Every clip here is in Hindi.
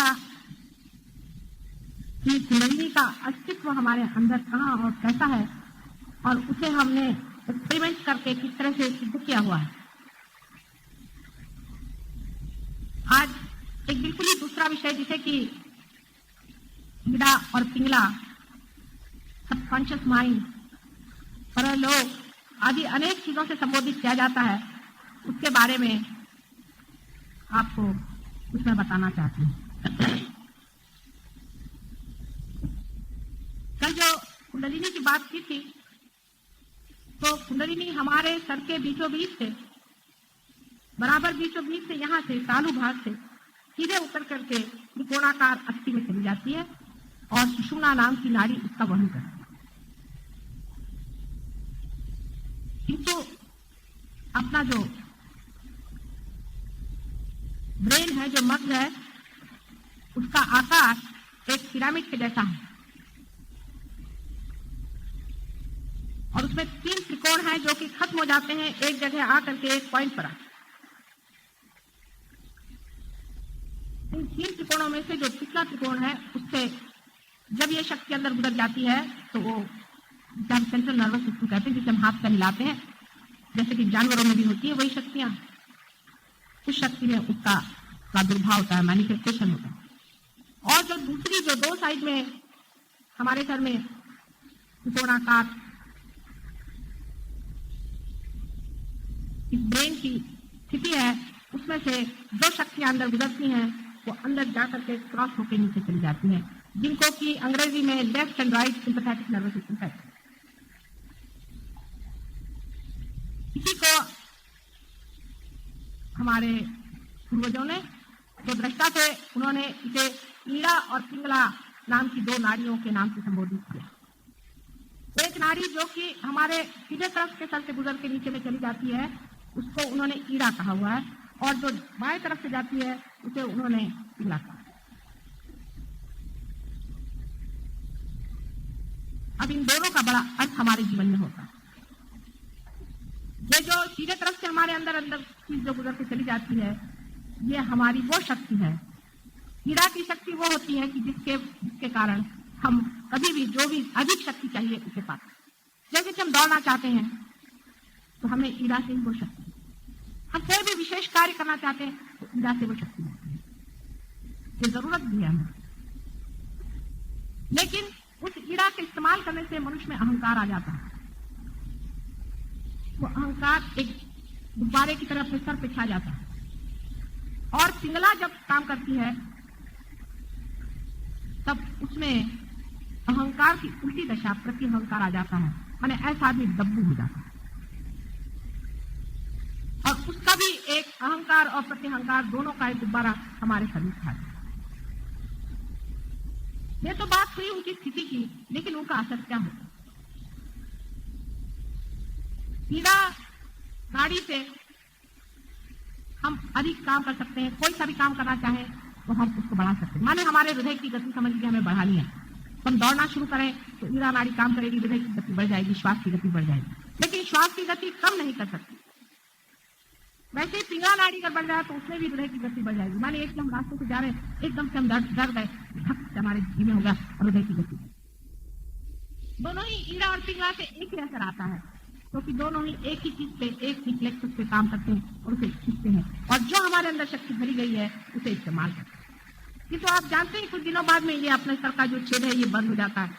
था कि कुंडलिनी का अस्तित्व हमारे अंदर कहाँ और कैसा है, और उसे हमने एक्सपेरिमेंट करके किस तरह से सिद्ध किया हुआ है। आज एक बिल्कुल ही दूसरा विषय, जिसे कि ईड़ा और पिंगला, सबकॉन्शियस माइंड, परलोक आदि अनेक चीजों से संबोधित किया जाता है, उसके बारे में आपको कुछ मैं बताना चाहती हूँ। कल जो कुंडलिनी की बात की थी, तो कुंडलिनी हमारे सर के बीचों बीच से, बराबर बीचों बीच से, यहाँ से तालु भाग से सीधे उतर करके त्रिकोणाकार अस्थि में चली जाती है और सुषुम्ना नाम की नाड़ी उसका वहन करती है। किंतु अपना जो ब्रेन है, जो मगज है, उसका आकार एक पिरामिड के जैसा है और उसमें 3 त्रिकोण हैं जो कि खत्म हो जाते हैं एक जगह आकर के एक पॉइंट पर। इन 3 त्रिकोणों में से जो पिछला त्रिकोण है, उससे जब ये शक्ति अंदर गुजर जाती है तो वो हम सेंट्रल नर्वस सिस्टम कहते हैं, जिसे हम हाथ पर हिलाते हैं, जैसे कि जानवरों में भी होती है वही शक्तियां। उस शक्ति में उसका प्रादुर्भाव होता है, मैनिफेस्टेशन होता है। और जो दूसरी, जो 2 साइड में हमारे सर में त्रिकोणाकार इस ब्रेन की स्थिति है, उसमें से जो शक्तियां अंदर गुजरती हैं वो अंदर जाकर के क्रॉस होकर नीचे चली जाती हैं, जिनको कि अंग्रेजी में left and right sympathetic nervous system कहते हैं। इसी को हमारे पूर्वजों ने, जो दृष्टा थे, उन्होंने इसे ईड़ा और पिंगला नाम की 2 नाड़ियों के नाम से संबोधित किया। एक नाड़ी जो कि हमारे सीधे तरफ के सर से गुजर के नीचे में चली जाती है, उसको उन्होंने ईड़ा कहा हुआ है, और जो बाएं तरफ से जाती है उसे उन्होंने पिंगला कहा। अब इन दोनों का बड़ा अर्थ हमारे जीवन में होता है। ये जो सीधे तरफ से हमारे अंदर चीज जो गुजर के चली जाती है, ये हमारी वो शक्ति है। ईड़ा की शक्ति वो होती है कि जिसके कारण हम कभी भी जो भी अधिक शक्ति चाहिए उसे पाते हैं। जैसे कि हम दौड़ना चाहते हैं तो हमें ईड़ा से ही वो शक्ति, हम कोई भी विशेष कार्य करना चाहते हैं तो ईड़ा से वो शक्ति मिलती है। ये जरूरत भी है हमें। लेकिन उस ईड़ा के इस्तेमाल करने से मनुष्य में अहंकार आ जाता है। वो अहंकार एक गुब्बारे की तरह अपने सर पे छा जाता है, और पिंगला जब काम करती है तब उसमें अहंकार की उल्टी दशा, प्रति अहंकार आ जाता है, माने ऐसा आदमी दब्बू हो जाता है, और उसका भी एक अहंकार और प्रति अहंकार दोनों का एक गुब्बारा हमारे शरीर में छा जाता है। ये तो बात हुई उनकी स्थिति की, लेकिन उनका असर क्या होता? ईड़ा नाड़ी से हम अधिक काम कर सकते हैं। कोई सा भी काम करना चाहें तो हम उसको बढ़ा सकते हैं। माने हमारे हृदय की गति समझ लीजिए हमें बढ़ानी है, तो हम दौड़ना शुरू करें तो ईड़ा नाड़ी काम करेगी, हृदय की गति बढ़ जाएगी, श्वास की गति बढ़ जाएगी। लेकिन श्वास की गति कम नहीं कर सकती। वैसे ही पिंगला नाड़ी अगर बढ़ जाए तो उसमें भी हृदय की गति बढ़ जाएगी। माने एक हम रास्ते से जा रहे हैं, एकदम से हम डर गए, धक हमारे जी में हो गया और हृदय की गति। दोनों ही ईड़ा और पिंगला से एक ही असर आता है, क्योंकि तो दोनों ही एक ही चीज पे, एक ही फ्लेक्स पे काम करते हैं और उसे खींचते हैं, और जो हमारे अंदर शक्ति भरी गई है उसे इस्तेमाल करते हैं। कि तो आप जानते हैं कुछ दिनों बाद में ये अपने सर का जो छेद है ये बंद हो जाता है,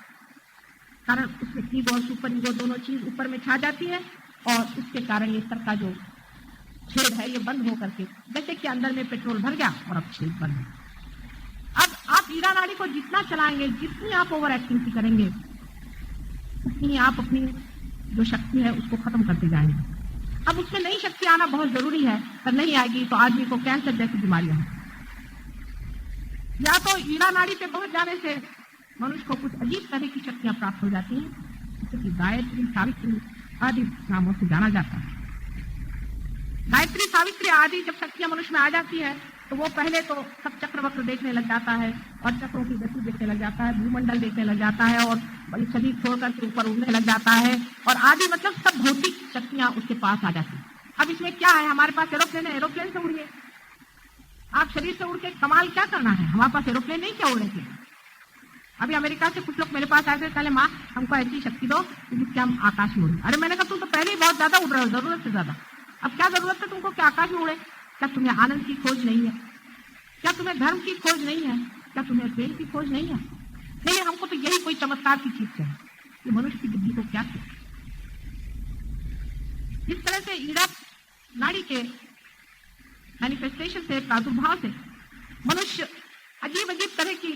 कारण उसमें ईगो और सुपर ईगो दोनों चीज ऊपर में छा जाती है, और उसके कारण ये सर का जो छेद है ये बंद हो करके, जैसे कि अंदर में पेट्रोल भर गया और अब छेद बंद है। अब आप ईड़ा नाड़ी को जितना चलाएंगे, जितनी आप ओवर एक्टिविटी करेंगे, उतनी आप अपनी जो शक्ति है उसको खत्म करते जाएंगे। अब उसमें नई शक्ति आना बहुत जरूरी है, अगर नहीं आएगी तो आदमी को कैंसर जैसी बीमारियां हैं। या तो ईड़ा नाड़ी पे पहुंच जाने से मनुष्य को कुछ अजीब तरह की शक्तियां प्राप्त हो जाती हैं, जैसे कि गायत्री, सावित्री आदि नामों से जाना जाता है। गायत्री, सावित्री आदि जब शक्तियां मनुष्य में आ जाती है तो वो पहले तो सब चक्रवक्र देखने लग जाता है, और चक्रों की गति देखने लग जाता है, भूमंडल देखने लग जाता है, और शरीर छोड़कर के ऊपर उड़ने लग जाता है, और आदि मतलब सब भौतिक शक्तियां उसके पास आ जाती है। अब इसमें क्या है, हमारे पास एरोप्लेन है, एरोप्लेन से उड़िए। आप शरीर से उड़ के कमाल क्या करना है? हमारे पास एरोप्लेन नहीं क्या उड़ने के लिए? अभी अमेरिका से कुछ लोग मेरे पास आए थे, पहले माँ हमको ऐसी शक्ति दो जिससे हम आकाश में उड़े। अरे मैंने कहा तुम तो पहले ही बहुत ज्यादा उड़ रहे हो, जरूरत से ज्यादा, अब क्या जरूरत है तुमको क्या आकाश में उड़े? क्या तुम्हें आनंद की खोज नहीं है? क्या तुम्हें धर्म की खोज नहीं है? क्या तुम्हें प्रेम की खोज नहीं है? नहीं, हमको तो यही कोई चमत्कार की चीज चाहिए कि मनुष्य की बुद्धि को क्या चाहिए। इस तरह से ईड़ा नाड़ी के मैनिफेस्टेशन से, प्रादुर्भाव से मनुष्य अजीब अजीब तरह की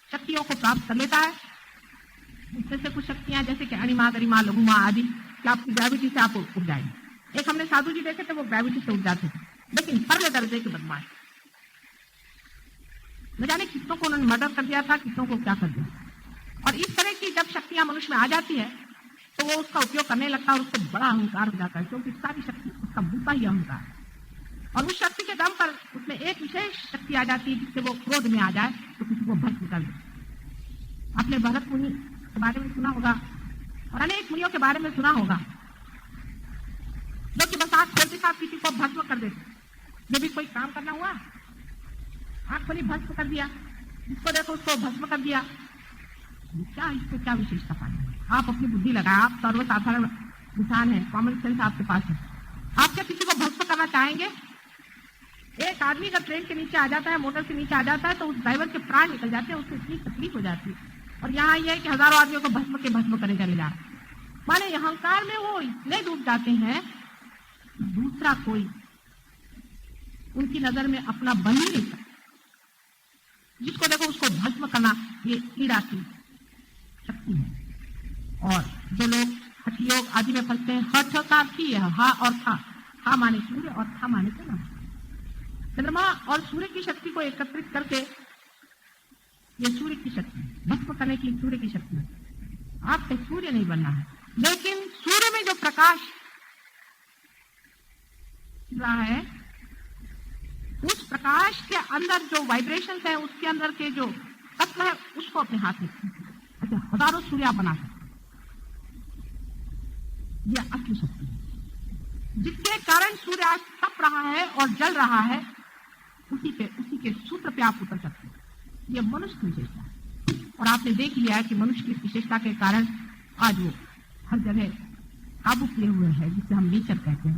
शक्तियों को प्राप्त कर लेता है। इसमें से कुछ शक्तियां जैसे कि अणिमा, गरिमा, लघुमा आदि, कि आपकी ग्रेविटी से आप उड़ जाएंगे। एक हमने साधु जी देखे थे, वो ग्रेविटी से उड़ जाते थे, लेकिन परले दर्जे के बदमाश। न जाने कितनों को उन्होंने मर्डर कर दिया था, कितनों को क्या कर दिया। और इस तरह की जब शक्तियां मनुष्य में आ जाती है तो वो उसका उपयोग करने लगता है और उसको बड़ा अहंकार हो जाता है, क्योंकि सारी शक्ति उसका बूता ही अहंकार है। और उस शक्ति के दम पर उसमें एक विशेष शक्ति आ जाती है जिससे वो क्रोध में आ जाए तो किसी को भस्म कर दे। आपने भरत मुनि के बारे में सुना होगा और अनेक मुनियों के बारे में सुना होगा, जो कि बस आंख खोलते साथ किसी को भस्म कर देते। जब भी कोई काम करना हुआ, आंख खोली भस्म कर दिया, जिसको देखो उसको भस्म कर दिया। क्या इससे क्या विशेषता पाएंगे? आप अपनी बुद्धि लगाए, आप सर्वसाधारण इंसान है, कॉमन सेंस आपके पास है, आप क्या किसी को भस्म करना चाहेंगे? एक आदमी जब ट्रेन के नीचे आ जाता है, मोटर के नीचे आ जाता है, तो उस ड्राइवर के प्राण निकल जाते हैं, उसको इतनी तकलीफ हो जाती है। और यहाँ यह है कि हजारों आदमियों को भस्म करे चले जा रहे। माने अहंकार में वो इतने डूब जाते हैं, दूसरा कोई उनकी नजर में अपना बन ही नहीं सकता। जिसको देखो उसको भस्म करना, ये ईड़ा की शक्ति है। और जो लोग हठ योग आदि में फंसते हैं, हठ का अर्थ ही है हा और था। हा माने सूर्य और था माने चंद्रमा और सूर्य की शक्ति को एकत्रित करके ये सूर्य की शक्ति भस्म करने की सूर्य की शक्ति। आपको सूर्य नहीं बनना है, लेकिन सूर्य में जो प्रकाश रहा है, उस प्रकाश के अंदर जो वाइब्रेशंस है, उसके अंदर के जो तत्व है, उसको अपने हाथ में ऐसे हजारों सूर्य बना सकते। यह असली शक्ति है, जिसके कारण सूर्य आज तप रहा है और जल रहा है। उसी के सूत्र पे आप उतर सकते हैं। यह मनुष्य की विशेषता है, और आपने देख लिया है कि मनुष्य की विशेषता के कारण आज वो हर जगह काबू किए हुए है, जिसे हम नेचर कहते हैं।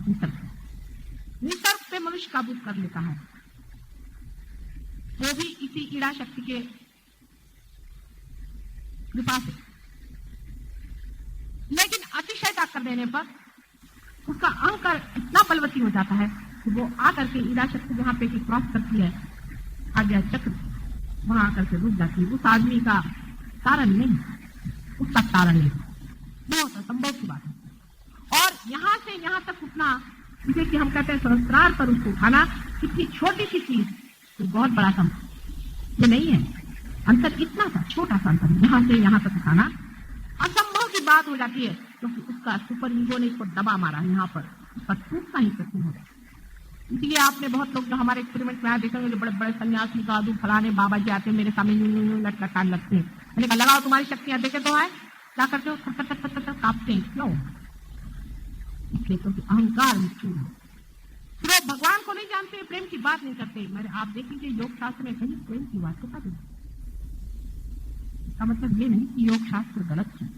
निसर्ग पे मनुष्य काबू कर लेता है, वो भी इसी ईड़ा शक्ति के कृपा से। लेकिन अतिशयता कर देने पर उसका अहंकार इतना बलवती हो जाता है कि वो आकर के ईड़ा शक्ति जहां पे क्रॉस करती है, आगे चक्र, वहां आकर के रुक जाती है। उस आदमी का तारण नहीं, उसका तारण नहीं, बहुत असंभव की बात है। और यहां से यहां तक उठना, जिसे कि हम कहते हैं सहस्त्रार पर उसको उठाना, कितनी छोटी सी चीज, तो बहुत बड़ा संभव ये नहीं है। अंतर इतना सा छोटा सा अंतर, यहां से यहां तक उठाना असंभव की बात हो जाती है, क्योंकि उसका सुपर ईगो ने इसको दबा मारा। यहाँ पर उसका टूटना ही कठिन हो गया। इसलिए आपने बहुत लोग जो हमारे एक्सपेरिमेंट में आया देखेंगे, जो बड़े बड़े सन्यासी साधु फलाने बाबा जी आते हैं, मेरे सामने यूं लटकान लगते हैं। मैंने कहा लगाओ तुम्हारी शक्तियां, देखे तो है क्या करते हो, थर कांपते हैं। क्यों? इसलिए क्योंकि अहंकार मृत्यु है। तो भगवान को नहीं जानते, प्रेम की बात नहीं करते। मेरे आप देखेंगे योग शास्त्र में कहीं प्रेम की बात होता नहीं। इसका मतलब ये नहीं कि योग शास्त्र गलत है,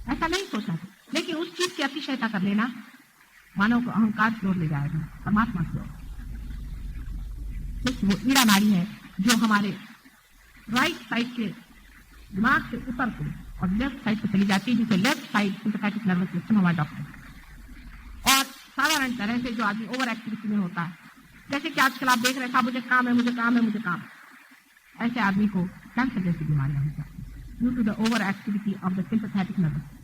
ऐसा नहीं सोचा, लेकिन उस चीज की अतिशयता कर लेना मानव को अहंकार की ओर ले जाएगा, परमात्मा की ओर। वो ईड़ा नाड़ी है जो हमारे राइट साइड के दिमाग से ऊपर को और लेफ्ट साइड पे चली जाती है, जिसे left side sympathetic nervous system हमारा डॉक्टर। और साधारण तरह से जो आदमी ओवर एक्टिविटी में होता है, जैसे कि आजकल आप देख रहे हैं, मुझे काम है, मुझे काम है, मुझे काम, ऐसे आदमी को कैंसर जैसी बीमारियां हो जाती है due to the over activity of the sympathetic nervous.